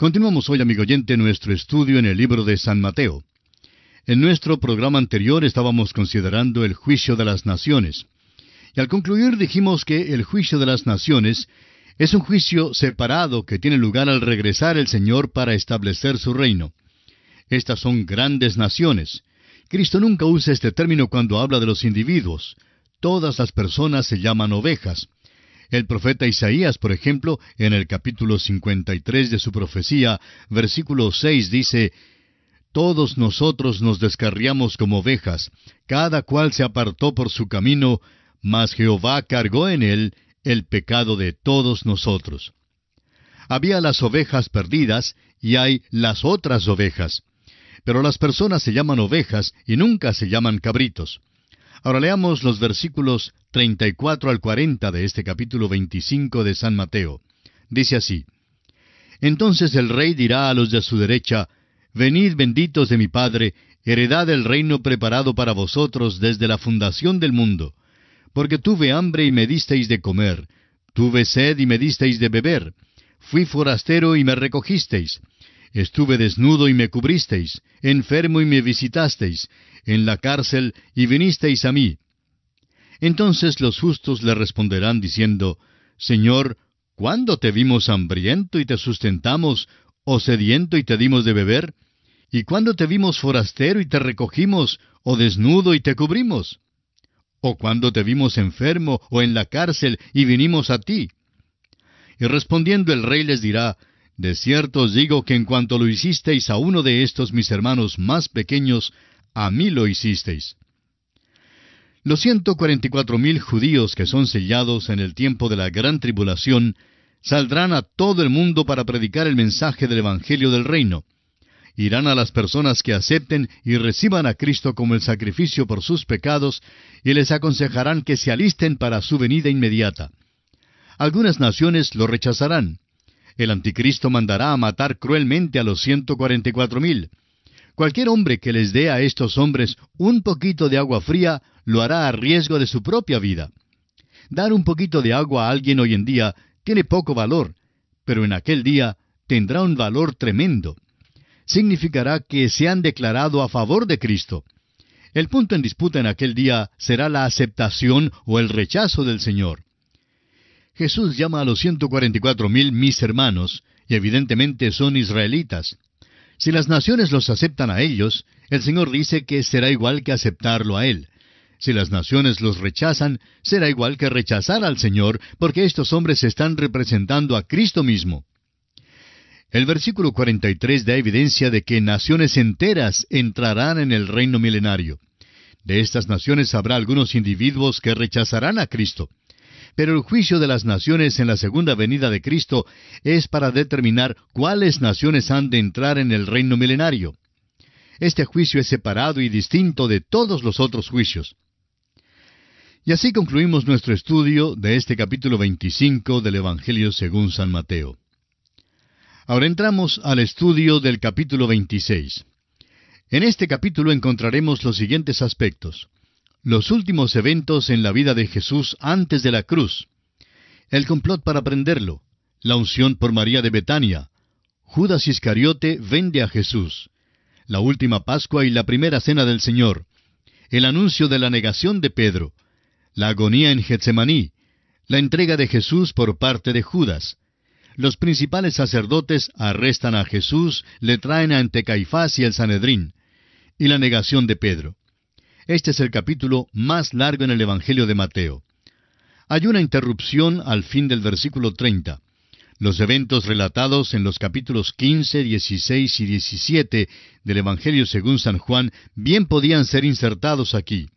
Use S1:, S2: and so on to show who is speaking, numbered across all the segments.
S1: Continuamos hoy, amigo oyente, nuestro estudio en el libro de San Mateo. En nuestro programa anterior estábamos considerando el juicio de las naciones. Y al concluir dijimos que el juicio de las naciones es un juicio separado que tiene lugar al regresar el Señor para establecer su reino. Estas son grandes naciones. Cristo nunca usa este término cuando habla de los individuos. Todas las personas se llaman ovejas. El profeta Isaías, por ejemplo, en el capítulo 53 de su profecía, versículo 6 dice: «Todos nosotros nos descarriamos como ovejas, cada cual se apartó por su camino, mas Jehová cargó en él el pecado de todos nosotros». Había las ovejas perdidas y hay las otras ovejas. Pero las personas se llaman ovejas y nunca se llaman cabritos. Ahora leamos los versículos 34 al 40 de este capítulo 25 de San Mateo. Dice así: «Entonces el rey dirá a los de su derecha: Venid, benditos de mi Padre, heredad el reino preparado para vosotros desde la fundación del mundo. Porque tuve hambre y me disteis de comer, tuve sed y me disteis de beber, fui forastero y me recogisteis, estuve desnudo y me cubristeis, enfermo y me visitasteis, en la cárcel y vinisteis a mí». Entonces los justos le responderán diciendo: «Señor, ¿cuándo te vimos hambriento y te sustentamos, o sediento y te dimos de beber? ¿Y cuándo te vimos forastero y te recogimos, o desnudo y te cubrimos? ¿O cuándo te vimos enfermo o en la cárcel y vinimos a ti?». Y respondiendo el rey les dirá: «De cierto os digo que en cuanto lo hicisteis a uno de estos mis hermanos más pequeños, a mí lo hicisteis». Los 144,000 judíos que son sellados en el tiempo de la gran tribulación saldrán a todo el mundo para predicar el mensaje del Evangelio del Reino. Irán a las personas que acepten y reciban a Cristo como el sacrificio por sus pecados y les aconsejarán que se alisten para su venida inmediata. Algunas naciones lo rechazarán. El anticristo mandará a matar cruelmente a los 144,000. Cualquier hombre que les dé a estos hombres un poquito de agua fría lo hará a riesgo de su propia vida. Dar un poquito de agua a alguien hoy en día tiene poco valor, pero en aquel día tendrá un valor tremendo. Significará que se han declarado a favor de Cristo. El punto en disputa en aquel día será la aceptación o el rechazo del Señor. Jesús llama a los 144,000 mis hermanos, y evidentemente son israelitas. Si las naciones los aceptan a ellos, el Señor dice que será igual que aceptarlo a Él. Si las naciones los rechazan, será igual que rechazar al Señor, porque estos hombres están representando a Cristo mismo. El versículo 43 da evidencia de que naciones enteras entrarán en el reino milenario. De estas naciones habrá algunos individuos que rechazarán a Cristo. Pero el juicio de las naciones en la segunda venida de Cristo es para determinar cuáles naciones han de entrar en el reino milenario. Este juicio es separado y distinto de todos los otros juicios. Y así concluimos nuestro estudio de este capítulo 25 del Evangelio según San Mateo. Ahora entramos al estudio del capítulo 26. En este capítulo encontraremos los siguientes aspectos: los últimos eventos en la vida de Jesús antes de la cruz, el complot para prenderlo, la unción por María de Betania, Judas Iscariote vende a Jesús, la última Pascua y la primera cena del Señor, el anuncio de la negación de Pedro, la agonía en Getsemaní, la entrega de Jesús por parte de Judas. Los principales sacerdotes arrestan a Jesús, le traen ante Caifás y el Sanedrín, y la negación de Pedro. Este es el capítulo más largo en el Evangelio de Mateo. Hay una interrupción al fin del versículo 30. Los eventos relatados en los capítulos 15, 16 y 17 del Evangelio según San Juan bien podían ser insertados aquí.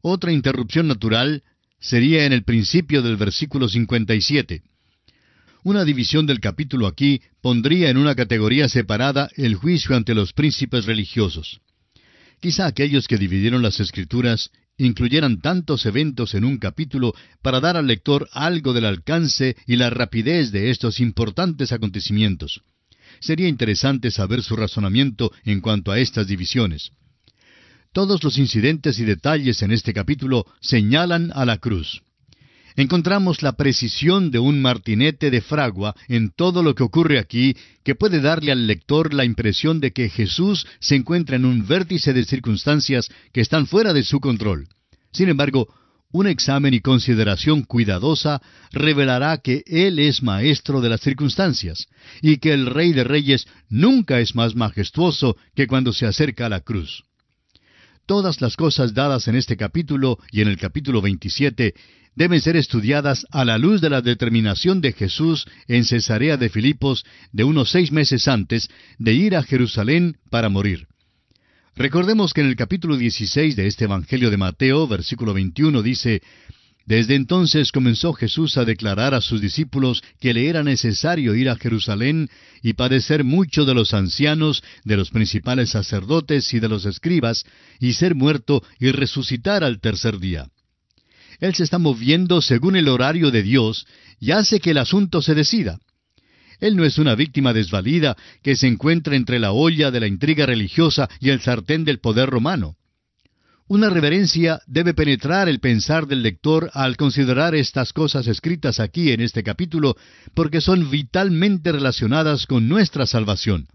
S1: Otra interrupción natural sería en el principio del versículo 57. Una división del capítulo aquí pondría en una categoría separada el juicio ante los príncipes religiosos. Quizá aquellos que dividieron las Escrituras incluyeran tantos eventos en un capítulo para dar al lector algo del alcance y la rapidez de estos importantes acontecimientos. Sería interesante saber su razonamiento en cuanto a estas divisiones. Todos los incidentes y detalles en este capítulo señalan a la cruz. Encontramos la precisión de un martinete de fragua en todo lo que ocurre aquí, que puede darle al lector la impresión de que Jesús se encuentra en un vértice de circunstancias que están fuera de su control. Sin embargo, un examen y consideración cuidadosa revelará que Él es maestro de las circunstancias, y que el Rey de Reyes nunca es más majestuoso que cuando se acerca a la cruz. Todas las cosas dadas en este capítulo y en el capítulo 27 deben ser estudiadas a la luz de la determinación de Jesús en Cesarea de Filipos de unos 6 meses antes de ir a Jerusalén para morir. Recordemos que en el capítulo 16 de este Evangelio de Mateo, versículo 21, dice: Desde entonces comenzó Jesús a declarar a sus discípulos que le era necesario ir a Jerusalén y padecer mucho de los ancianos, de los principales sacerdotes y de los escribas, y ser muerto y resucitar al tercer día. Él se está moviendo según el horario de Dios y hace que el asunto se decida. Él no es una víctima desvalida que se encuentra entre la olla de la intriga religiosa y el sartén del poder romano. Una reverencia debe penetrar el pensar del lector al considerar estas cosas escritas aquí en este capítulo, porque son vitalmente relacionadas con nuestra salvación.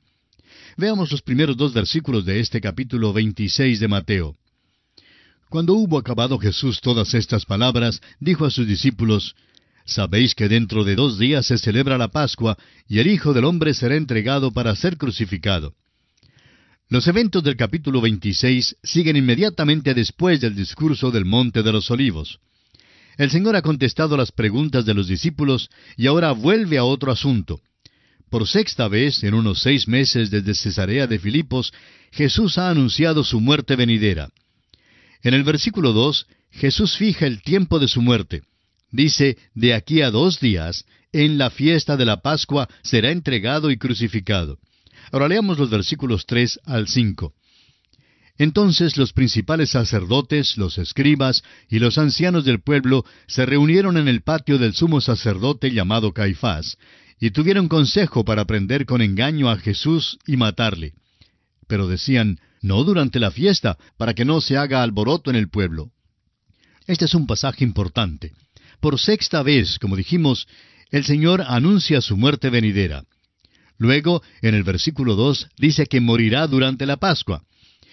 S1: Veamos los primeros 2 versículos de este capítulo 26 de Mateo. Cuando hubo acabado Jesús todas estas palabras, dijo a sus discípulos: Sabéis que dentro de 2 días se celebra la Pascua, y el Hijo del Hombre será entregado para ser crucificado. Los eventos del capítulo 26 siguen inmediatamente después del discurso del Monte de los Olivos. El Señor ha contestado las preguntas de los discípulos y ahora vuelve a otro asunto. Por 6ª vez, en unos 6 meses desde Cesarea de Filipos, Jesús ha anunciado su muerte venidera. En el versículo 2, Jesús fija el tiempo de su muerte. Dice: de aquí a 2 días, en la fiesta de la Pascua, será entregado y crucificado. Ahora leamos los versículos 3 al 5. Entonces los principales sacerdotes, los escribas y los ancianos del pueblo se reunieron en el patio del sumo sacerdote llamado Caifás, y tuvieron consejo para prender con engaño a Jesús y matarle. Pero decían: no durante la fiesta, para que no se haga alboroto en el pueblo. Este es un pasaje importante. Por 6ª vez, como dijimos, el Señor anuncia su muerte venidera. Luego, en el versículo 2, dice que morirá durante la Pascua.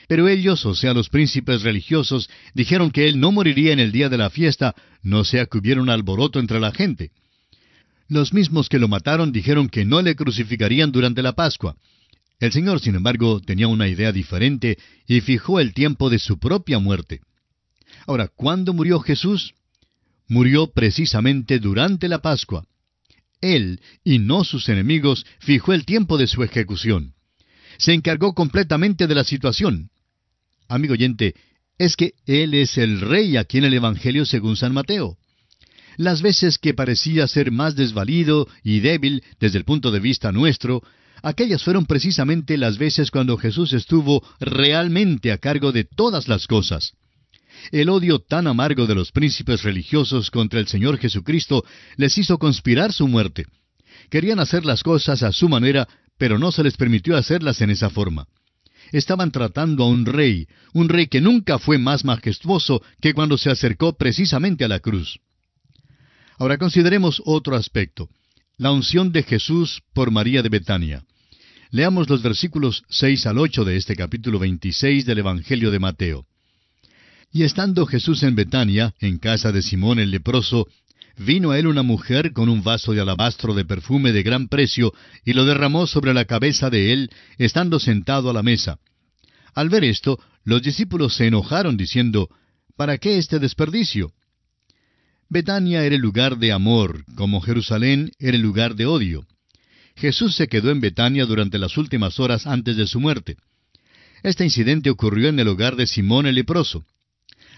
S1: Pero ellos, o sea, los príncipes religiosos, dijeron que Él no moriría en el día de la fiesta, no sea que hubiera un alboroto entre la gente. Los mismos que lo mataron dijeron que no le crucificarían durante la Pascua. El Señor, sin embargo, tenía una idea diferente y fijó el tiempo de su propia muerte. Ahora, ¿cuándo murió Jesús? Murió precisamente durante la Pascua. Él, y no sus enemigos, fijó el tiempo de su ejecución. Se encargó completamente de la situación. Amigo oyente, es que Él es el Rey aquí en el Evangelio según San Mateo. Las veces que parecía ser más desvalido y débil desde el punto de vista nuestro, aquellas fueron precisamente las veces cuando Jesús estuvo realmente a cargo de todas las cosas. El odio tan amargo de los príncipes religiosos contra el Señor Jesucristo les hizo conspirar su muerte. Querían hacer las cosas a su manera, pero no se les permitió hacerlas en esa forma. Estaban tratando a un rey que nunca fue más majestuoso que cuando se acercó precisamente a la cruz. Ahora consideremos otro aspecto: la unción de Jesús por María de Betania. Leamos los versículos 6 al 8 de este capítulo 26 del Evangelio de Mateo. Y estando Jesús en Betania, en casa de Simón el leproso, vino a él una mujer con un vaso de alabastro de perfume de gran precio, y lo derramó sobre la cabeza de él, estando sentado a la mesa. Al ver esto, los discípulos se enojaron, diciendo: ¿para qué este desperdicio? Betania era el lugar de amor, como Jerusalén era el lugar de odio. Jesús se quedó en Betania durante las últimas horas antes de su muerte. Este incidente ocurrió en el hogar de Simón el leproso.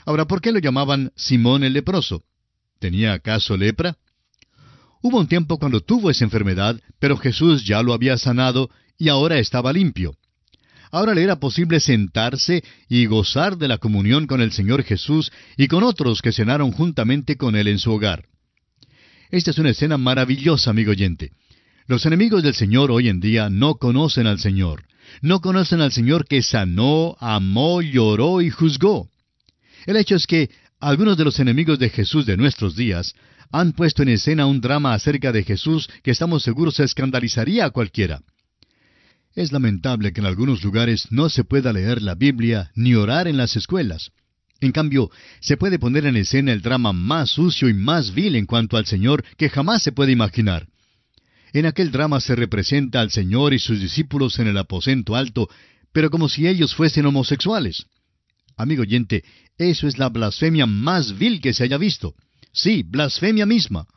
S1: Ahora, ¿por qué lo llamaban Simón el leproso? ¿Tenía acaso lepra? Hubo un tiempo cuando tuvo esa enfermedad, pero Jesús ya lo había sanado y ahora estaba limpio. Ahora le era posible sentarse y gozar de la comunión con el Señor Jesús y con otros que cenaron juntamente con Él en su hogar. Esta es una escena maravillosa, amigo oyente. Los enemigos del Señor hoy en día no conocen al Señor. No conocen al Señor que sanó, amó, lloró y juzgó. El hecho es que Algunos de los enemigos de Jesús de nuestros días han puesto en escena un drama acerca de Jesús que estamos seguros escandalizaría a cualquiera. Es lamentable que en algunos lugares no se pueda leer la Biblia ni orar en las escuelas. En cambio, se puede poner en escena el drama más sucio y más vil en cuanto al Señor que jamás se puede imaginar. En aquel drama se representa al Señor y sus discípulos en el aposento alto, pero como si ellos fuesen homosexuales. Amigo oyente, eso es la blasfemia más vil que se haya visto. Sí, blasfemia misma.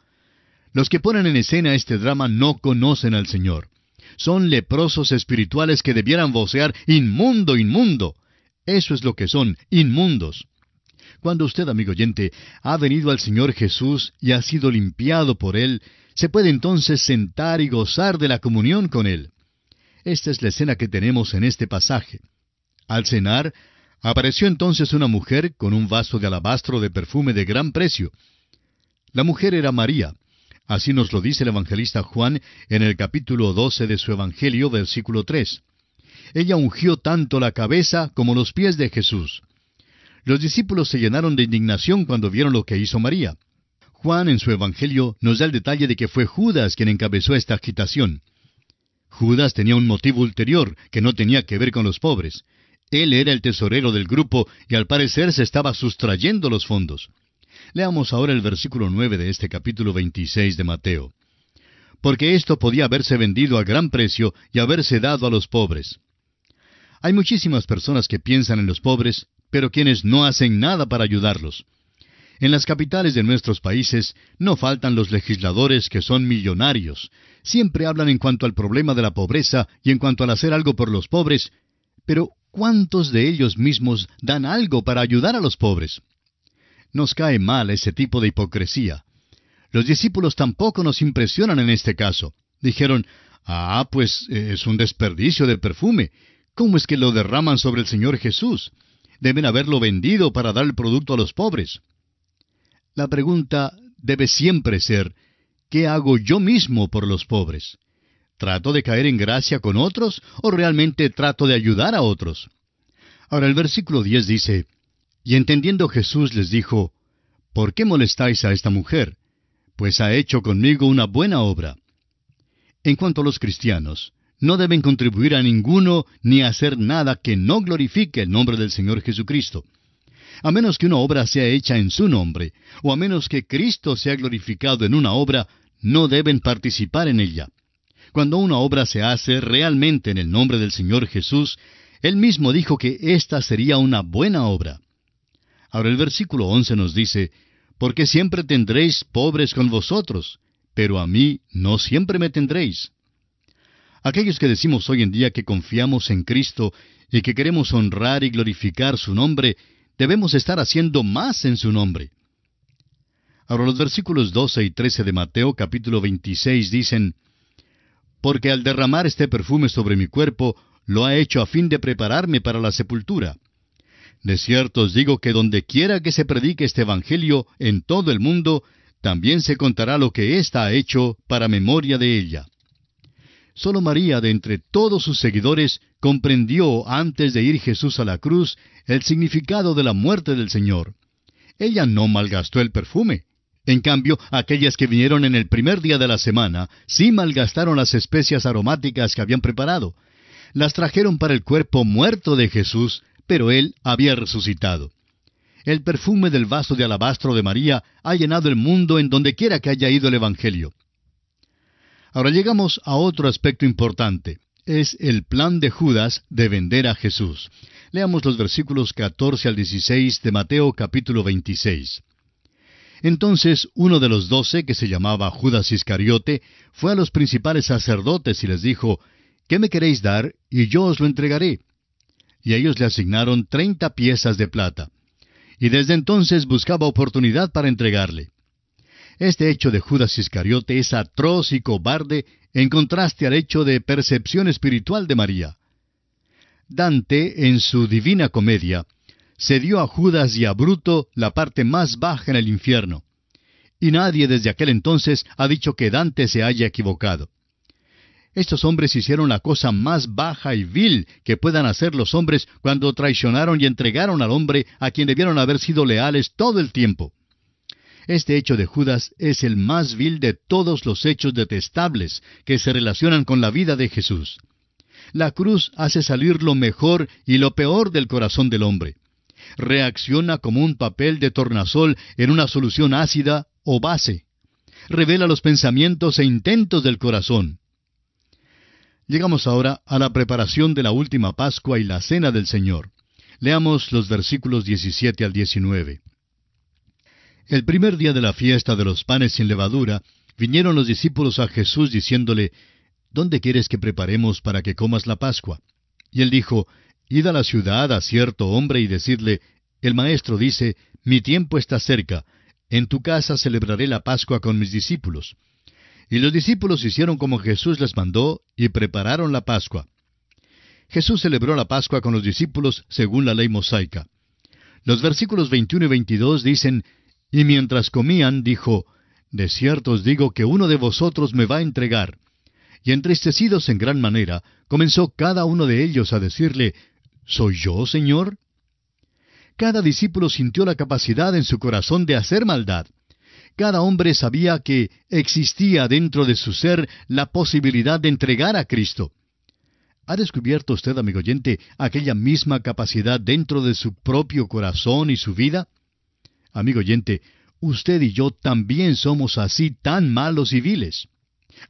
S1: Los que ponen en escena este drama no conocen al Señor. Son leprosos espirituales que debieran vocear: «Inmundo, inmundo». Eso es lo que son, inmundos. Cuando usted, amigo oyente, ha venido al Señor Jesús y ha sido limpiado por Él, se puede entonces sentar y gozar de la comunión con Él. Esta es la escena que tenemos en este pasaje. Al cenar, apareció entonces una mujer con un vaso de alabastro de perfume de gran precio. La mujer era María. Así nos lo dice el evangelista Juan en el capítulo 12 de su Evangelio, versículo 3. Ella ungió tanto la cabeza como los pies de Jesús. Los discípulos se llenaron de indignación cuando vieron lo que hizo María. Juan en su Evangelio nos da el detalle de que fue Judas quien encabezó esta agitación. Judas tenía un motivo ulterior que no tenía que ver con los pobres. Él era el tesorero del grupo y al parecer se estaba sustrayendo los fondos. Leamos ahora el versículo 9 de este capítulo 26 de Mateo. Porque esto podía haberse vendido a gran precio y haberse dado a los pobres. Hay muchísimas personas que piensan en los pobres, pero quienes no hacen nada para ayudarlos. En las capitales de nuestros países no faltan los legisladores que son millonarios. Siempre hablan en cuanto al problema de la pobreza y en cuanto al hacer algo por los pobres, pero ¿cuántos de ellos mismos dan algo para ayudar a los pobres? Nos cae mal ese tipo de hipocresía. Los discípulos tampoco nos impresionan en este caso. Dijeron: pues es un desperdicio de perfume. ¿Cómo es que lo derraman sobre el Señor Jesús? Deben haberlo vendido para dar el producto a los pobres. La pregunta debe siempre ser: ¿qué hago yo mismo por los pobres? ¿Trato de caer en gracia con otros o realmente trato de ayudar a otros? Ahora el versículo 10 dice: Y entendiendo Jesús les dijo: ¿Por qué molestáis a esta mujer? Pues ha hecho conmigo una buena obra. En cuanto a los cristianos, no deben contribuir a ninguno ni hacer nada que no glorifique el nombre del Señor Jesucristo. A menos que una obra sea hecha en su nombre, o a menos que Cristo sea glorificado en una obra, no deben participar en ella. Cuando una obra se hace realmente en el nombre del Señor Jesús, Él mismo dijo que ésta sería una buena obra. Ahora el versículo 11 nos dice: Porque siempre tendréis pobres con vosotros, pero a mí no siempre me tendréis. Aquellos que decimos hoy en día que confiamos en Cristo y que queremos honrar y glorificar su nombre, debemos estar haciendo más en su nombre. Ahora los versículos 12 y 13 de Mateo capítulo 26 dicen: Porque al derramar este perfume sobre mi cuerpo, lo ha hecho a fin de prepararme para la sepultura. De cierto os digo que donde quiera que se predique este evangelio en todo el mundo, también se contará lo que ésta ha hecho para memoria de ella. Solo María, de entre todos sus seguidores, comprendió antes de ir Jesús a la cruz el significado de la muerte del Señor. Ella no malgastó el perfume. En cambio, aquellas que vinieron en el primer día de la semana, sí malgastaron las especias aromáticas que habían preparado. Las trajeron para el cuerpo muerto de Jesús, pero Él había resucitado. El perfume del vaso de alabastro de María ha llenado el mundo en donde quiera que haya ido el Evangelio. Ahora llegamos a otro aspecto importante. Es el plan de Judas de vender a Jesús. Leamos los versículos 14 al 16 de Mateo capítulo 26. Entonces uno de los 12, que se llamaba Judas Iscariote, fue a los principales sacerdotes y les dijo: ¿Qué me queréis dar? Y yo os lo entregaré. Y ellos le asignaron 30 piezas de plata. Y desde entonces buscaba oportunidad para entregarle. Este hecho de Judas Iscariote es atroz y cobarde en contraste al hecho de percepción espiritual de María. Dante, en su Divina Comedia, cedió a Judas y a Bruto la parte más baja en el infierno. Y nadie desde aquel entonces ha dicho que Dante se haya equivocado. Estos hombres hicieron la cosa más baja y vil que puedan hacer los hombres cuando traicionaron y entregaron al hombre a quien debieron haber sido leales todo el tiempo. Este hecho de Judas es el más vil de todos los hechos detestables que se relacionan con la vida de Jesús. La cruz hace salir lo mejor y lo peor del corazón del hombre. Reacciona como un papel de tornasol en una solución ácida o base. Revela los pensamientos e intentos del corazón. Llegamos ahora a la preparación de la última Pascua y la Cena del Señor. Leamos los versículos 17 al 19. El primer día de la fiesta de los panes sin levadura, vinieron los discípulos a Jesús diciéndole, ¿Dónde quieres que preparemos para que comas la Pascua? Y él dijo, Id a la ciudad a cierto hombre y decidle, el Maestro dice, mi tiempo está cerca, en tu casa celebraré la Pascua con mis discípulos. Y los discípulos hicieron como Jesús les mandó y prepararon la Pascua. Jesús celebró la Pascua con los discípulos según la ley mosaica. Los versículos 21 y 22 dicen, y mientras comían, dijo, de cierto os digo que uno de vosotros me va a entregar. Y entristecidos en gran manera, comenzó cada uno de ellos a decirle, ¿soy yo, Señor? Cada discípulo sintió la capacidad en su corazón de hacer maldad. Cada hombre sabía que existía dentro de su ser la posibilidad de entregar a Cristo. ¿Ha descubierto usted, amigo oyente, aquella misma capacidad dentro de su propio corazón y su vida? Amigo oyente, usted y yo también somos así tan malos y viles.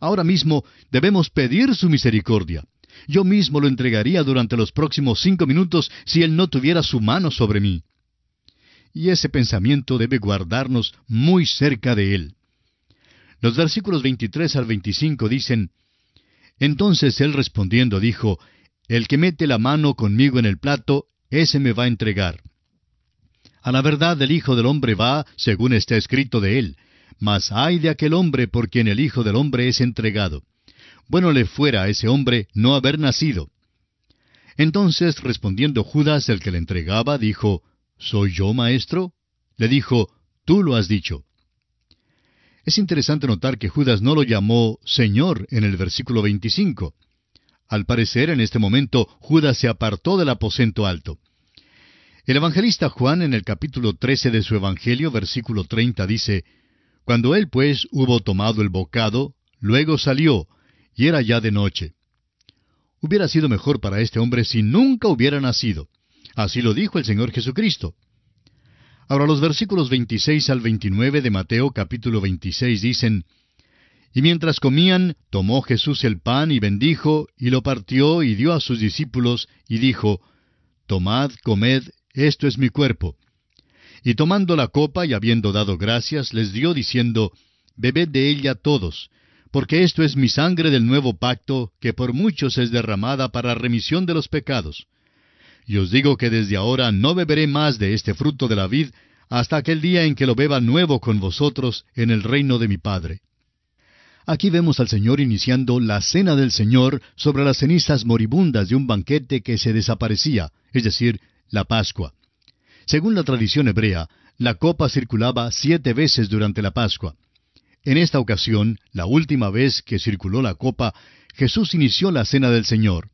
S1: Ahora mismo debemos pedir su misericordia. Yo mismo lo entregaría durante los próximos 5 minutos si Él no tuviera su mano sobre mí. Y ese pensamiento debe guardarnos muy cerca de Él. Los versículos 23 al 25 dicen, Entonces Él respondiendo dijo, El que mete la mano conmigo en el plato, ese me va a entregar. A la verdad el Hijo del Hombre va, según está escrito de Él, mas ay de aquel hombre por quien el Hijo del Hombre es entregado. Bueno le fuera a ese hombre no haber nacido. Entonces, respondiendo Judas, el que le entregaba, dijo, ¿Soy yo, maestro? Le dijo, Tú lo has dicho. Es interesante notar que Judas no lo llamó Señor en el versículo 25. Al parecer, en este momento, Judas se apartó del aposento alto. El evangelista Juan, en el capítulo 13 de su Evangelio, versículo 30, dice, Cuando él, pues, hubo tomado el bocado, luego salió, y era ya de noche. Hubiera sido mejor para este hombre si nunca hubiera nacido. Así lo dijo el Señor Jesucristo. Ahora los versículos 26 al 29 de Mateo capítulo 26 dicen, Y mientras comían, tomó Jesús el pan y bendijo, y lo partió y dio a sus discípulos, y dijo, Tomad, comed, esto es mi cuerpo. Y tomando la copa y habiendo dado gracias, les dio diciendo, Bebed de ella todos, porque esto es mi sangre del nuevo pacto, que por muchos es derramada para remisión de los pecados. Y os digo que desde ahora no beberé más de este fruto de la vid, hasta aquel día en que lo beba nuevo con vosotros en el reino de mi Padre. Aquí vemos al Señor iniciando la cena del Señor sobre las cenizas moribundas de un banquete que se desaparecía, es decir, la Pascua. Según la tradición hebrea, la copa circulaba 7 veces durante la Pascua. En esta ocasión, la última vez que circuló la copa, Jesús inició la cena del Señor.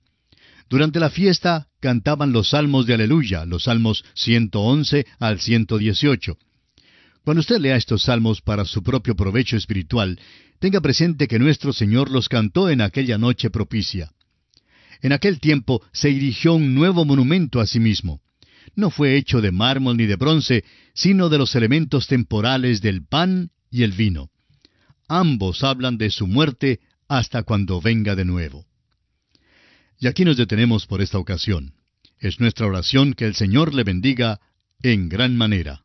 S1: Durante la fiesta cantaban los salmos de Aleluya, los salmos 111 al 118. Cuando usted lea estos salmos para su propio provecho espiritual, tenga presente que nuestro Señor los cantó en aquella noche propicia. En aquel tiempo se erigió un nuevo monumento a sí mismo. No fue hecho de mármol ni de bronce, sino de los elementos temporales del pan y el vino. Ambos hablan de su muerte hasta cuando venga de nuevo. Y aquí nos detenemos por esta ocasión. Es nuestra oración que el Señor le bendiga en gran manera.